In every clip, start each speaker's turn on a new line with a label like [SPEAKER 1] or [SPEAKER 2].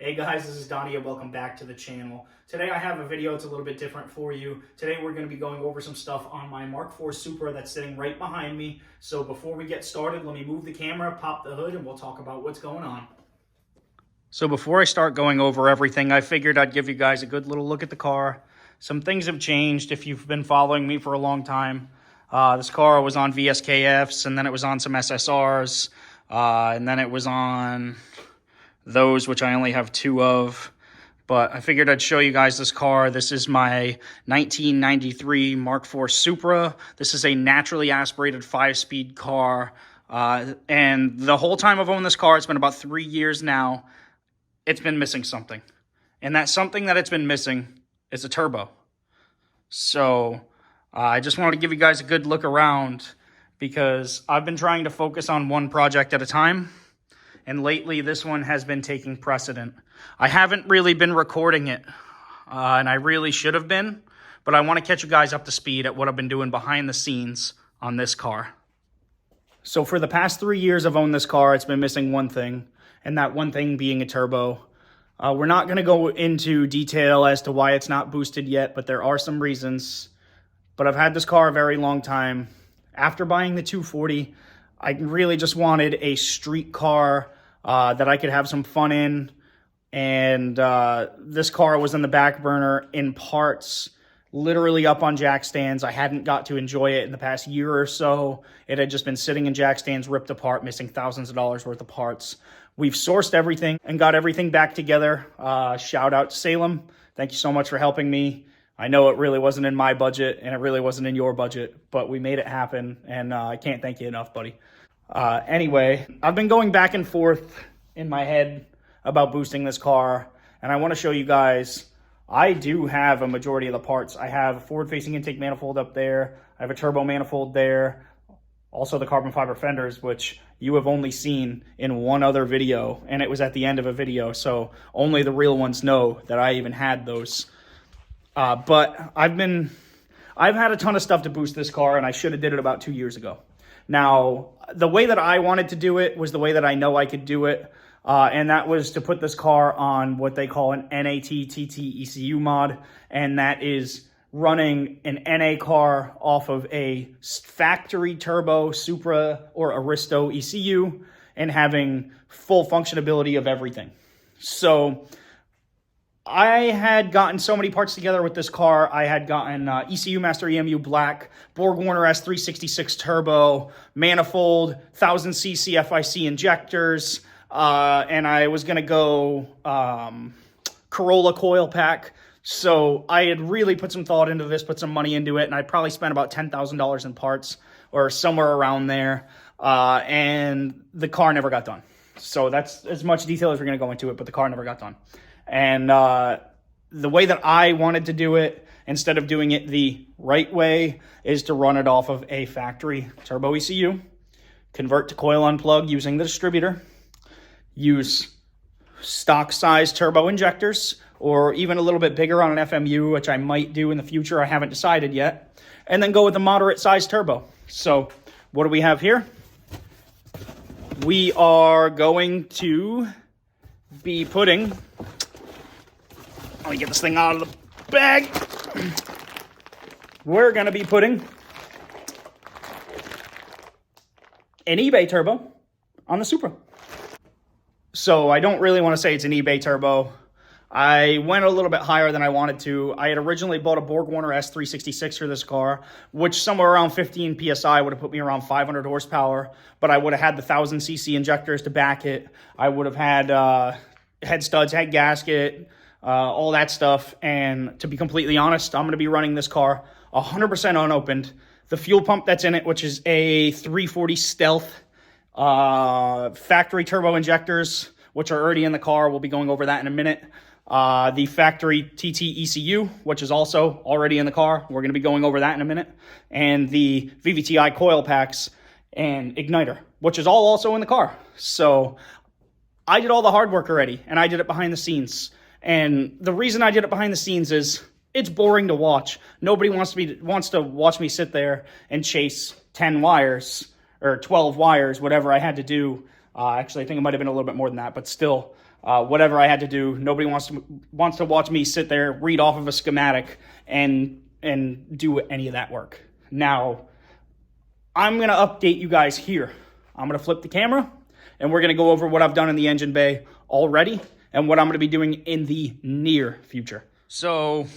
[SPEAKER 1] Hey guys, this is Donnie and welcome back to the channel. Today I have a video that's a little bit different for you. Today we're going to be going over some stuff on my Mark IV Supra that's sitting right behind me. So before we get started, let me move the camera, pop the hood, and we'll talk about what's going on. So before I start going over everything, I figured I'd give you guys a good little look at the car. Some things have changed if you've been following me for a long time. This car was on VSKFs, and then it was on some SSRs, and then it was on those, which I only have two of. But I figured I'd show you guys this car. This is my 1993 Mark IV Supra. This is a naturally aspirated 5-speed car. And the whole time I've owned this car, it's been about 3 years now, it's been missing something. And that something that it's been missing is a turbo. So I just wanted to give you guys a good look around because I've been trying to focus on one project at a time. And lately, this one has been taking precedent. I haven't really been recording it, and I really should have been, but I want to catch you guys up to speed at what I've been doing behind the scenes on this car. So for the past 3 years I've owned this car, it's been missing one thing, and that one thing being a turbo. We're not going to go into detail as to why it's not boosted yet, but there are some reasons. But I've had this car a very long time. After buying the 240, I really just wanted a street car that I could have some fun in. And this car was in the back burner in parts, literally up on jack stands. I hadn't got to enjoy it in the past year or so. It had just been sitting in jack stands, ripped apart, missing thousands of dollars worth of parts. We've sourced everything and got everything back together. Shout out to Salem. Thank you so much for helping me. I know it really wasn't in my budget and it really wasn't in your budget, but we made it happen, and I can't thank you enough, buddy. Anyway, I've been going back and forth in my head about boosting this car, and I want to show you guys. I do have a majority of the parts. I have a forward-facing intake manifold up there. I have a turbo manifold there. Also the carbon fiber fenders, which you have only seen in one other video, and it was at the end of a video, so only the real ones know that I even had those. But I've had a ton of stuff to boost this car, and I should have did it about 2 years ago. Now, the way that I wanted to do it was the way that I know I could do it, and that was to put this car on what they call an NAT-TT ECU mod, and that is running an NA car off of a factory turbo Supra or Aristo ECU and having full functionability of everything. So I had gotten so many parts together with this car. I had gotten ECU Master EMU Black, BorgWarner S366 Turbo, manifold, 1000cc FIC injectors, and I was going to go Corolla coil pack. So I had really put some thought into this, put some money into it, and I probably spent about $10,000 in parts or somewhere around there, and the car never got done. So that's as much detail as we're going to go into it, but the car never got done. And the way that I wanted to do it, instead of doing it the right way, is to run it off of a factory turbo ECU, convert to coil unplug using the distributor, use stock size turbo injectors, or even a little bit bigger on an FMU, which I might do in the future. I haven't decided yet. And then go with a moderate size turbo. So what do we have here? We are going to be putting... Let me get this thing out of the bag. We're going to be putting an eBay turbo on the Supra. So I don't really want to say it's an eBay turbo. I went a little bit higher than I wanted to. I had originally bought a BorgWarner S366 for this car, which somewhere around 15 PSI would have put me around 500 horsepower, but I would have had the 1000cc injectors to back it. I would have had head studs, head gasket, all that stuff. And to be completely honest, I'm going to be running this car 100% unopened. The fuel pump that's in it, which is a 340 Stealth, factory turbo injectors, which are already in the car. We'll be going over that in a minute. The factory TT ECU, which is also already in the car. We're going to be going over that in a minute. And the VVTi coil packs and igniter, which is all also in the car. So I did all the hard work already, and I did it behind the scenes. And the reason I did it behind the scenes is it's boring to watch. Nobody wants to watch me sit there and chase 10 wires or 12 wires, whatever I had to do. Actually, I think it might have been a little bit more than that, but still, whatever I had to do. Nobody wants to watch me sit there, read off of a schematic, and do any of that work. Now, I'm going to update you guys here. I'm going to flip the camera, and we're going to go over what I've done in the engine bay already and what I'm going to be doing in the near future. So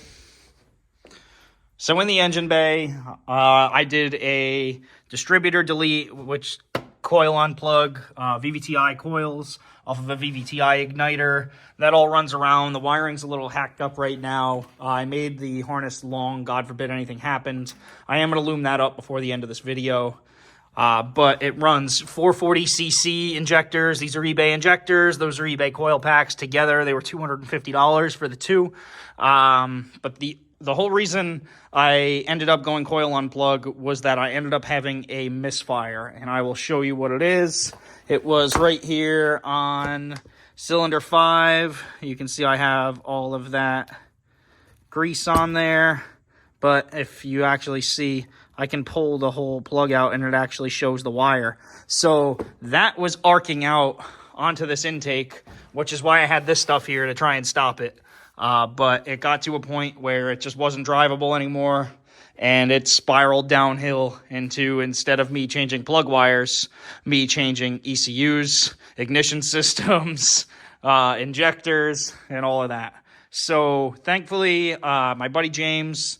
[SPEAKER 1] in the engine bay, I did a distributor delete, which coil unplug, VVTi coils off of a VVTi igniter. That all runs around. The wiring's a little hacked up right now. I made the harness long, God forbid anything happened. I am going to loom that up before the end of this video. But it runs 440cc injectors. These are eBay injectors. Those are eBay coil packs. Together, they were $250 for the two. But the whole reason I ended up going coil unplug was that I ended up having a misfire, and I will show you what it is. It was right here on cylinder 5. You can see I have all of that grease on there, but if you actually see, I can pull the whole plug out and it actually shows the wire. So that was arcing out onto this intake, which is why I had this stuff here to try and stop it. But it got to a point where it just wasn't drivable anymore, and it spiraled downhill into, instead of me changing plug wires, me changing ECUs, ignition systems, injectors, and all of that. So thankfully, my buddy James,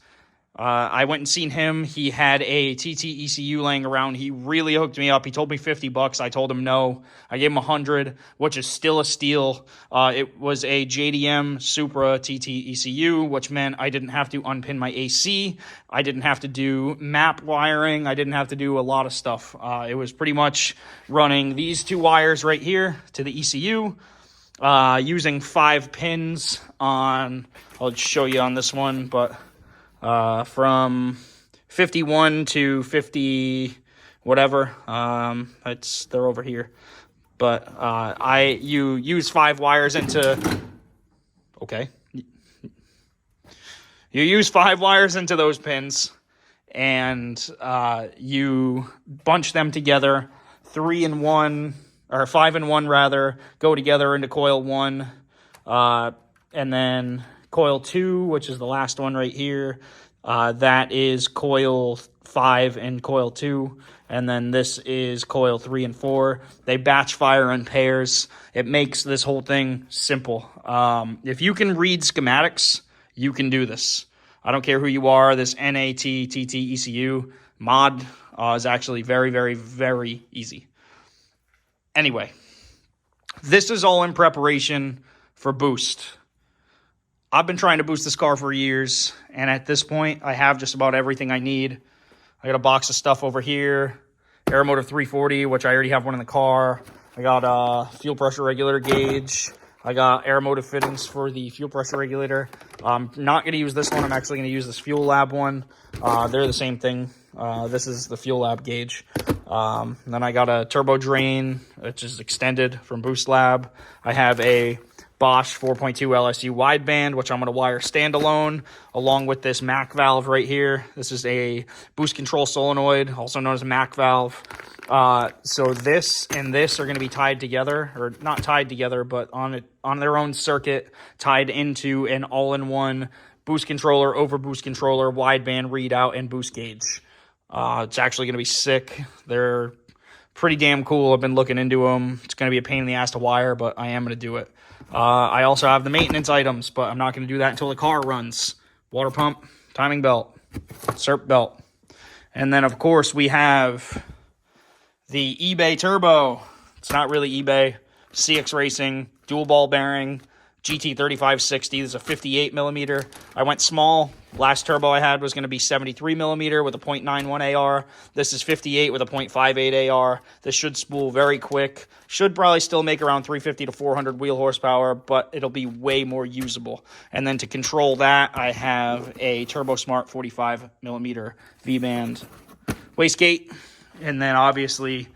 [SPEAKER 1] I went and seen him. He had a TT ECU laying around. He really hooked me up. He told me $50. I told him no. I gave him 100, which is still a steal. It was a JDM Supra TT ECU, which meant I didn't have to unpin my AC. I didn't have to do map wiring. I didn't have to do a lot of stuff. It was pretty much running these two wires right here to the ECU, using 5 pins on, I'll show you on this one, but from 51 to 50 whatever, they're over here, but you use 5 wires into, okay, you use 5 wires into those pins, and you bunch them together, 3 in 1 or 5 in 1 rather, go together into coil 1, and then coil 2, which is the last one right here, that is coil 5 and coil 2, and then this is coil 3 and 4. They batch fire in pairs. It makes this whole thing simple. If you can read schematics, you can do this. I don't care who you are. This NAT-TT ECU mod is actually very, very, very easy. Anyway, this is all in preparation for boost. I've been trying to boost this car for years, and at this point, I have just about everything I need. I got a box of stuff over here, air motor 340, which I already have one in the car. I got a fuel pressure regulator gauge. I got air motor fittings for the fuel pressure regulator. I'm not going to use this one. I'm actually going to use this Fuel Lab one. They're the same thing. This is the Fuel Lab gauge. Then I got a turbo drain, which is extended from Boost Lab. I have a Bosch 4.2 LSU wideband, which I'm going to wire standalone, along with this MAC valve right here. This is a boost control solenoid, also known as a MAC valve. So this and this are going to be tied together, or not tied together, but on their own circuit, tied into an all-in-one boost controller, over boost controller, wideband readout, and boost gauge. It's actually going to be sick. They're pretty damn cool. I've been looking into them. It's going to be a pain in the ass to wire, but I am going to do it. I also have the maintenance items, but I'm not going to do that until the car runs. Water pump, timing belt, SERP belt. And then, of course, we have the eBay Turbo. It's not really eBay. CX Racing, dual ball bearing, GT3560. This is a 58 millimeter. I went small. Last turbo I had was going to be 73 millimeter with a 0.91 AR. This is 58 with a 0.58 AR. This should spool very quick. Should probably still make around 350 to 400 wheel horsepower, but it'll be way more usable. And then to control that, I have a Turbo Smart 45 millimeter V-band wastegate. And then obviously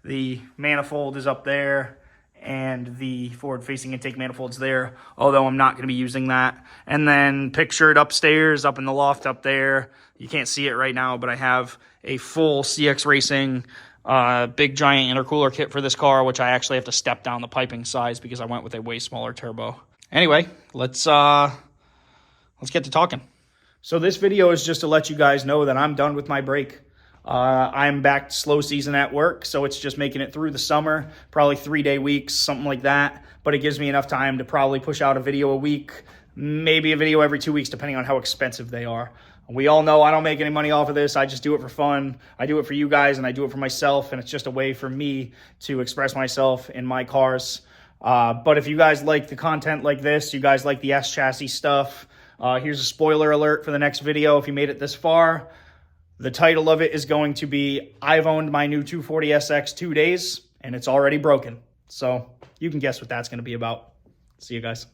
[SPEAKER 1] the manifold is up there, and the forward-facing intake manifold's there, although I'm not going to be using that. And then pictured upstairs, up in the loft up there, you can't see it right now, but I have a full CX Racing big giant intercooler kit for this car, which I actually have to step down the piping size because I went with a way smaller turbo. Anyway, let's get to talking. So this video is just to let you guys know that I'm done with my break. I'm back to slow season at work, so it's just making it through the summer, probably 3-day weeks, something like that. But it gives me enough time to probably push out a video a week, maybe a video every 2 weeks, depending on how expensive they are. We all know I don't make any money off of this. I just do it for fun. I do it for you guys, and I do it for myself, and it's just a way for me to express myself in my cars. But if you guys like the content like this, you guys like the S chassis stuff, here's a spoiler alert for the next video if you made it this far. The title of it is going to be, I've owned my new 240SX 2 days, and it's already broken. So you can guess what that's going to be about. See you guys.